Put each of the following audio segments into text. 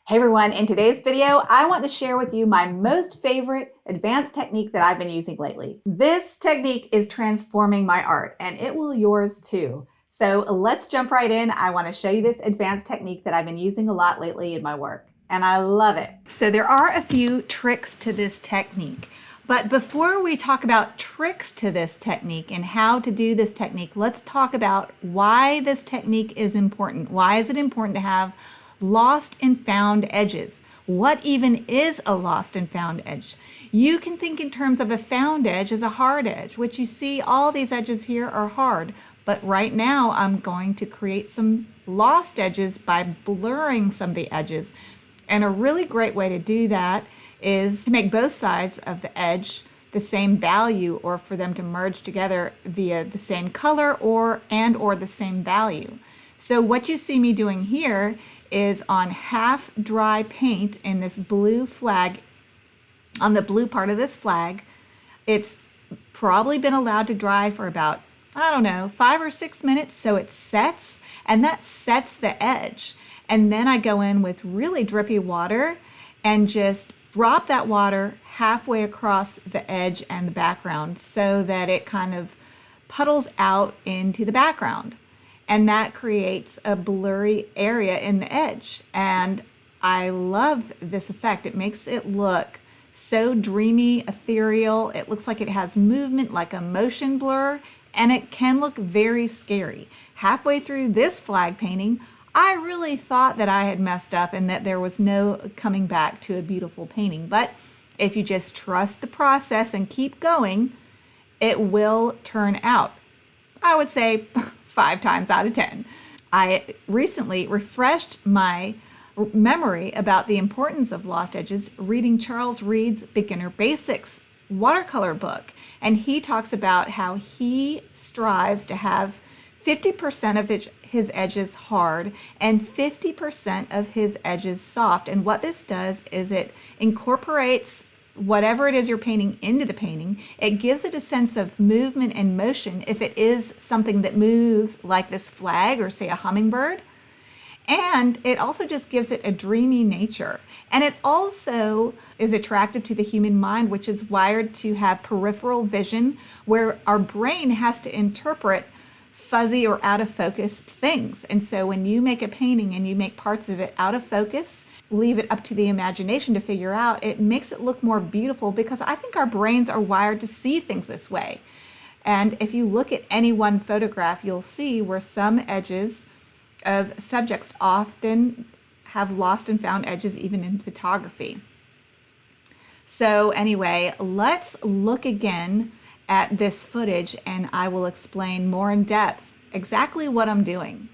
Hey everyone, in today's video, I want to share with you my most favorite advanced technique that I've been using lately. This technique is transforming my art and it will yours too. So let's jump right in. I want to show you this advanced technique that I've been using a lot lately in my work and I love it. So there are a few tricks to this technique. But before we talk about tricks to this technique and how to do this technique, let's talk about why this technique is important. Why is it important to have lost and found edges? What even is a lost and found edge? You can think in terms of a found edge as a hard edge, which you see all these edges here are hard. But right now I'm going to create some lost edges by blurring some of the edges. And a really great way to do that is to make both sides of the edge the same value, or for them to merge together via the same color or the same value. So what you see me doing here is on half dry paint in this blue flag, on the blue part of this flag. It's probably been allowed to dry for about, 5 or 6 minutes, so it sets, and that sets the edge. And then I go in with really drippy water and just drop that water halfway across the edge and the background so that it kind of puddles out into the background. And that creates a blurry area in the edge. And I love this effect. It makes it look so dreamy, ethereal. It looks like it has movement, like a motion blur, and it can look very scary. Halfway through this flag painting, I really thought that I had messed up and that there was no coming back to a beautiful painting. But if you just trust the process and keep going, it will turn out, I would say, 5 times out of 10. I recently refreshed my memory about the importance of lost edges reading Charles Reed's Beginner Basics watercolor book. And he talks about how he strives to have 50% of his edges hard and 50% of his edges soft. And what this does is it incorporates whatever it is you're painting into the painting. It gives it a sense of movement and motion if it is something that moves, like this flag or say a hummingbird. And it also just gives it a dreamy nature. And it also is attractive to the human mind, which is wired to have peripheral vision, where our brain has to interpret fuzzy or out of focus things. And so when you make a painting and you make parts of it out of focus, leave it up to the imagination to figure out, it makes it look more beautiful, because I think our brains are wired to see things this way. And if you look at any one photograph, you'll see where some edges of subjects often have lost and found edges, even in photography. So anyway, let's look again at this footage and I will explain more in depth exactly what I'm doing.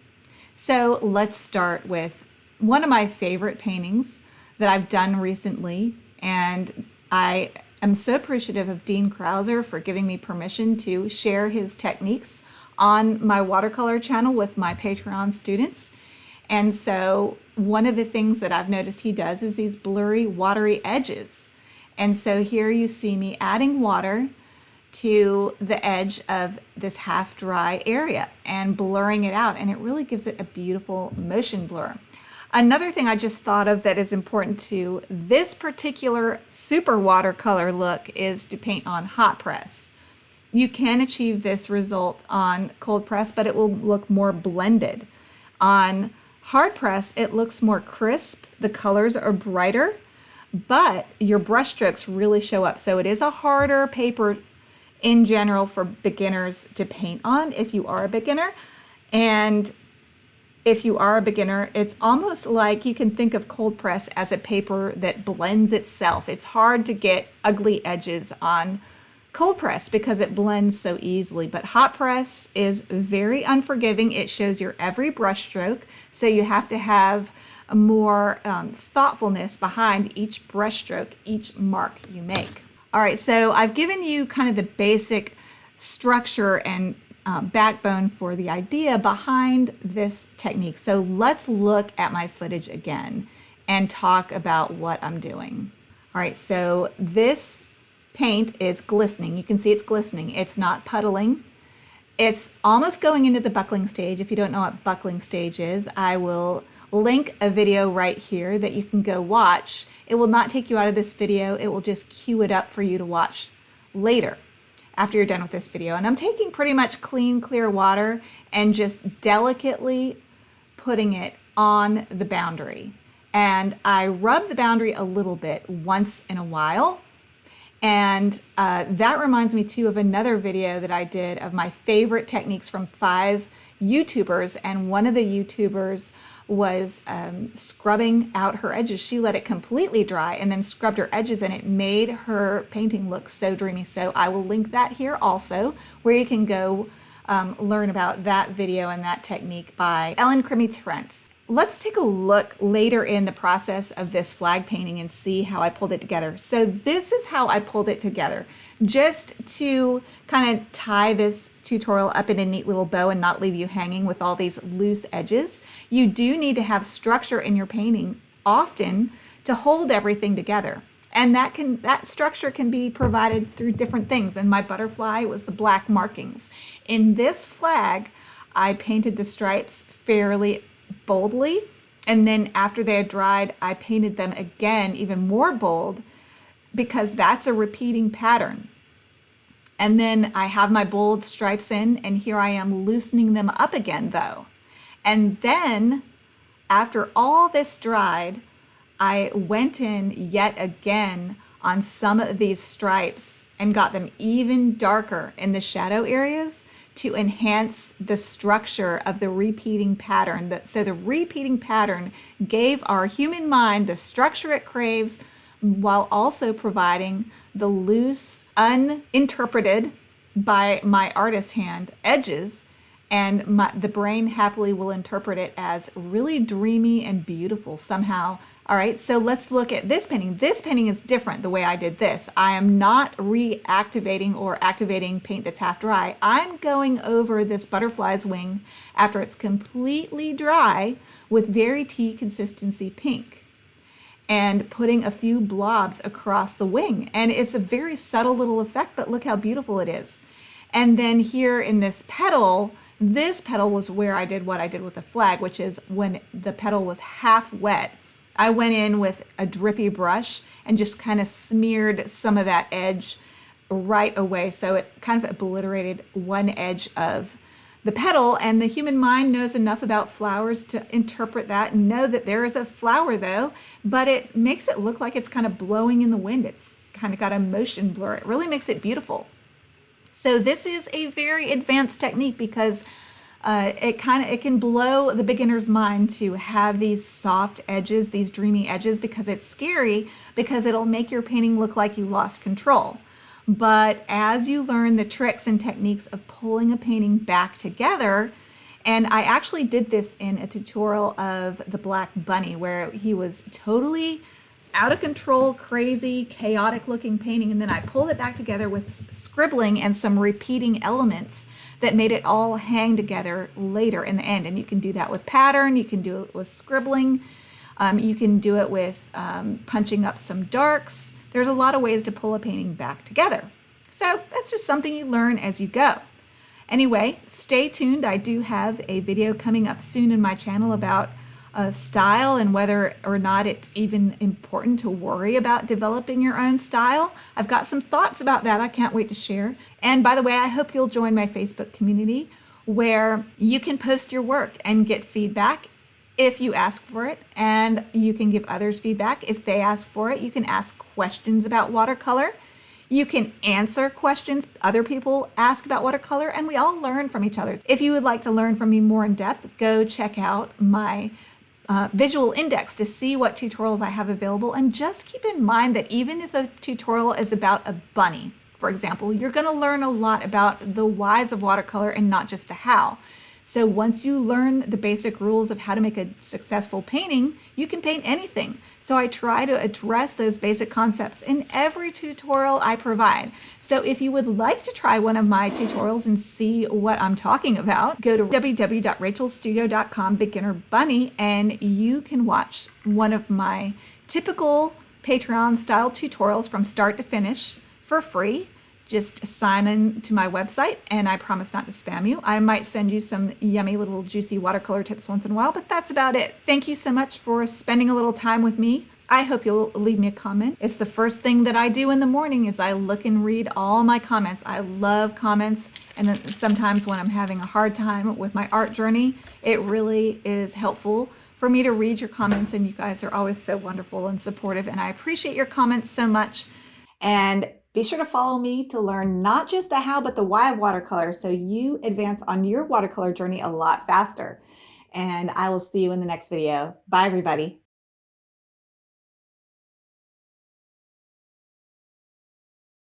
So let's start with one of my favorite paintings that I've done recently, and I am so appreciative of Dean Krauser for giving me permission to share his techniques on my watercolor channel with my Patreon students. And so one of the things that I've noticed he does is these blurry, watery edges. And so here you see me adding water to the edge of this half dry area and blurring it out, and it really gives it a beautiful motion blur. Another thing I just thought of that is important to this particular super watercolor look is to paint on hot press. You can achieve this result on cold press, but it will look more blended. On hard press, it looks more crisp, the colors are brighter, but your brush strokes really show up. So it is a harder paper in general for beginners to paint on if you are a beginner. And if you are a beginner, it's almost like you can think of cold press as a paper that blends itself. It's hard to get ugly edges on cold press because it blends so easily, but hot press is very unforgiving. It shows your every brush stroke, so you have to have more thoughtfulness behind each brush stroke, each mark you make. All right, so I've given you kind of the basic structure and backbone for the idea behind this technique. So let's look at my footage again and talk about what I'm doing. All right, so this paint is glistening. You can see it's glistening. It's not puddling. It's almost going into the buckling stage. If you don't know what buckling stage is, I will link a video right here that you can go watch. It will not take you out of this video. It will just queue it up for you to watch later after you're done with this video. And I'm taking pretty much clean, clear water and just delicately putting it on the boundary. And I rub the boundary a little bit once in a while. And that reminds me too of another video that I did of my favorite techniques from 5 YouTubers. And one of the YouTubers was scrubbing out her edges. She let it completely dry and then scrubbed her edges, and it made her painting look so dreamy. So I will link that here also, where you can go learn about that video and that technique by Ellen Crimi-Trent. Let's take a look later in the process of this flag painting and see how I pulled it together. So this is how I pulled it together. Just to kind of tie this tutorial up in a neat little bow and not leave you hanging with all these loose edges, you do need to have structure in your painting often to hold everything together. And that structure can be provided through different things. And my butterfly was the black markings. In this flag, I painted the stripes fairly boldly, and then after they had dried, I painted them again even more bold, because that's a repeating pattern. And then I have my bold stripes in, and here I am loosening them up again though. And then after all this dried, I went in yet again on some of these stripes and got them even darker in the shadow areas to enhance the structure of the repeating pattern. So the repeating pattern gave our human mind the structure it craves, while also providing the loose, uninterpreted by my artist hand edges, and the brain happily will interpret it as really dreamy and beautiful somehow. All right, so let's look at this painting. This painting is different the way I did this. I am not reactivating or activating paint that's half dry. I'm going over this butterfly's wing after it's completely dry with very tea consistency pink, and putting a few blobs across the wing. And it's a very subtle little effect, but look how beautiful it is. And then here in this petal was where I did what I did with the flag, which is when the petal was half wet. I went in with a drippy brush and just kind of smeared some of that edge right away. So it kind of obliterated one edge of the petal, and the human mind knows enough about flowers to interpret that and know that there is a flower though, but it makes it look like it's kind of blowing in the wind. It's kind of got a motion blur. It really makes it beautiful. So this is a very advanced technique because it can blow the beginner's mind to have these soft edges, these dreamy edges, because it's scary, because it'll make your painting look like you lost control. But as you learn the tricks and techniques of pulling a painting back together, and I actually did this in a tutorial of the Black Bunny, where he was totally out of control, crazy, chaotic looking painting, and then I pulled it back together with scribbling and some repeating elements that made it all hang together later in the end. And you can do that with pattern, you can do it with scribbling, you can do it with punching up some darks. There's a lot of ways to pull a painting back together. So that's just something you learn as you go. Anyway, stay tuned. I do have a video coming up soon in my channel about style and whether or not it's even important to worry about developing your own style. I've got some thoughts about that I can't wait to share. And by the way, I hope you'll join my Facebook community where you can post your work and get feedback if you ask for it, and you can give others feedback if they ask for it. You can ask questions about watercolor. You can answer questions other people ask about watercolor, and we all learn from each other. If you would like to learn from me more in depth, go check out my visual index to see what tutorials I have available. And just keep in mind that even if a tutorial is about a bunny, for example, you're going to learn a lot about the whys of watercolor and not just the how. So once you learn the basic rules of how to make a successful painting, you can paint anything. So I try to address those basic concepts in every tutorial I provide. So if you would like to try one of my tutorials and see what I'm talking about, go to www.rachelstudio.com beginner bunny, and you can watch one of my typical Patreon style tutorials from start to finish for free. just sign in to my website and I promise not to spam you. I might send you some yummy little juicy watercolor tips once in a while, but that's about it. Thank you so much for spending a little time with me. I hope you'll leave me a comment. It's the first thing that I do in the morning is I look and read all my comments. I love comments, and then sometimes when I'm having a hard time with my art journey, it really is helpful for me to read your comments, and you guys are always so wonderful and supportive, and I appreciate your comments so much. And be sure to follow me to learn not just the how, but the why of watercolor so you advance on your watercolor journey a lot faster. And I will see you in the next video. Bye, everybody.